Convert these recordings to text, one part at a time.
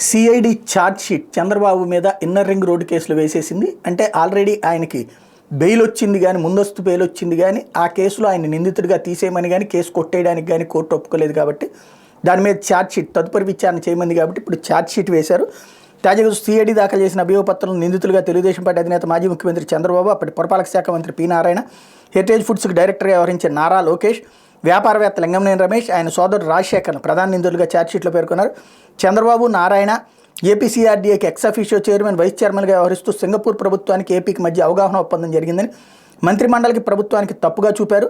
CID charge sheet Chandrababu మీద inner ring road కేసులు వేసేసింది. అంటే ఆల్రెడీ ఆయనకి బెయిల్ వచ్చింది కానీ, ముందస్తు బెయిల్ వచ్చింది కానీ, ఆ కేసులో ఆయన నిందితుడిగా తీసేయమని కానీ, కేసు కొట్టేయడానికి కానీ కోర్టు ఒప్పుకోలేదు కాబట్టి దాని మీద ఛార్జ్ షీట్ తదుపరి విచారణ చేయమంది కాబట్టి ఇప్పుడు ఛార్జ్ షీట్ వేశారు. తాజాగా సిఐడి దాఖలు చేసిన అభియోగ పత్రంలో నిందితులుగా తెలుగుదేశం పార్టీ అధినేత మాజీ ముఖ్యమంత్రి చంద్రబాబు, అప్పటి పురపాలక శాఖ మంత్రి పి నారాయణ, హెరిటేజ్ ఫుడ్స్కి డైరెక్టర్గా వ్యవహరించే నారా లోకేష్, వ్యాపారవేత్త లింగంనేని రమేష్, ఆయన సోదరుడు రాజశేఖర్ను ప్రధాన నిందితులుగా ఛార్జ్షీట్లో పేర్కొన్నారు. చంద్రబాబు, నారాయణ ఏపీసీఆర్డీఏకి ఎక్స్ అఫీషియో చైర్మన్, వైస్ చైర్మన్గా వ్యవహరిస్తూ సింగపూర్ ప్రభుత్వానికి ఏపీకి మధ్య అవగాహన ఒప్పందం జరిగిందని మంత్రిమండలికి ప్రభుత్వానికి తప్పుగా చూపారు.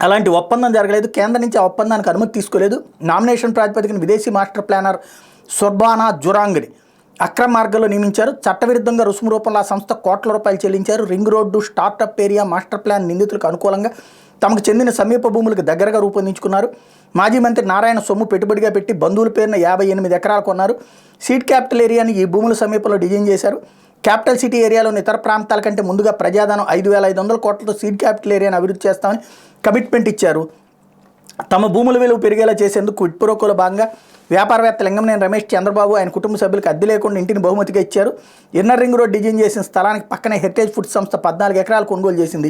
అలాంటి ఒప్పందం జరగలేదు, కేంద్రం నుంచి ఆ ఒప్పందానికి అనుమతి తీసుకోలేదు. నామినేషన్ ప్రాతిపదికన విదేశీ మాస్టర్ ప్లానర్ సుర్బానా జురాంగ్ని అక్రమ మార్గంలో నియమించారు. చట్టవిరుద్ధంగా రుసుము రూపంలో ఆ సంస్థ కోట్ల రూపాయలు చెల్లించారు. Ring road, startup area master plan నిందితులకు అనుకూలంగా తమకు చెందిన సమీప భూములకు దగ్గరగా రూపొందించుకున్నారు. మాజీ మంత్రి నారాయణ సొమ్ము పెట్టుబడిగా పెట్టి బంధువుల పేరున 58 ఎకరాలు కొన్నారు. సీడ్ క్యాపిటల్ ఏరియాని ఈ భూముల సమీపంలో డిజైన్ చేశారు. క్యాపిటల్ సిటీ ఏరియాలోని ఇతర ప్రాంతాల కంటే ముందుగా ప్రజాధనం 5,500 కోట్లతో సీడ్ క్యాపిటల్ ఏరియాను అభివృద్ధి చేస్తామని కమిట్మెంట్ ఇచ్చారు. తమ భూముల విలువ పెరిగేలా చేసేందుకు క్విడ్ ప్రో కోలో భాగంగా వ్యాపారవేత్త లింగంనేని రమేష్, చంద్రబాబు ఆయన కుటుంబ సభ్యులకు అద్దె లేకుండా ఇంటిని బహుమతిగా ఇచ్చారు. ఇన్నర్ రింగ్ రోడ్ డిజైన్ చేసిన స్థలానికి పక్కనే హెరిటేజ్ ఫుడ్స్ సంస్థ 14 ఎకరాలు కొనుగోలు చేసింది.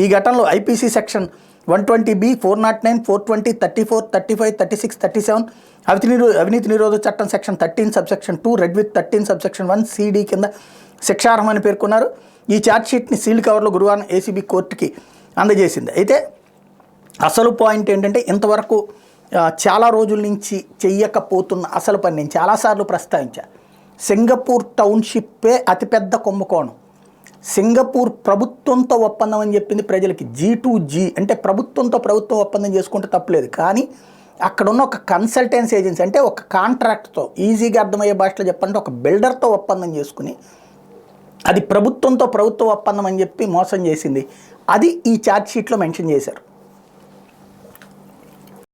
ఈ ఘటనలో ఐపీసీ సెక్షన్ 120B, 409, 420, 34, 35, 36, 37, అవినీతి నిరోధక చట్టం section 13 subsection 2, red with 13 subsection 1 CD కింద శిక్షార్హమని పేర్కొన్నారు. ఈ ఛార్జ్షీట్ని సీల్డ్ కవర్లో గురువారం ఏసీబీ కోర్టుకి అందజేసింది. అయితే అసలు పాయింట్ ఏంటంటే, ఇంతవరకు చాలా రోజుల నుంచి చెయ్యకపోతున్న అసలు పని నేను చాలాసార్లు ప్రస్తావించా. సింగపూర్ టౌన్షిప్పే అతిపెద్ద కుంభకోణం. సింగపూర్ ప్రభుత్వంతో ఒప్పందం అని చెప్పింది ప్రజలకి. G2G అంటే ప్రభుత్వం ఒప్పందం చేసుకుంటే తప్పలేదు. కానీ అక్కడున్న ఒక కన్సల్టెన్సీ ఏజెన్సీ, అంటే ఒక కాంట్రాక్ట్తో, ఈజీగా అర్థమయ్యే భాషలో చెప్పాలంటే ఒక బిల్డర్తో ఒప్పందం చేసుకుని అది ప్రభుత్వం ఒప్పందం అని చెప్పి మోసం చేసింది. అది ఈ ఛార్జ్షీట్లో మెన్షన్ చేశారు.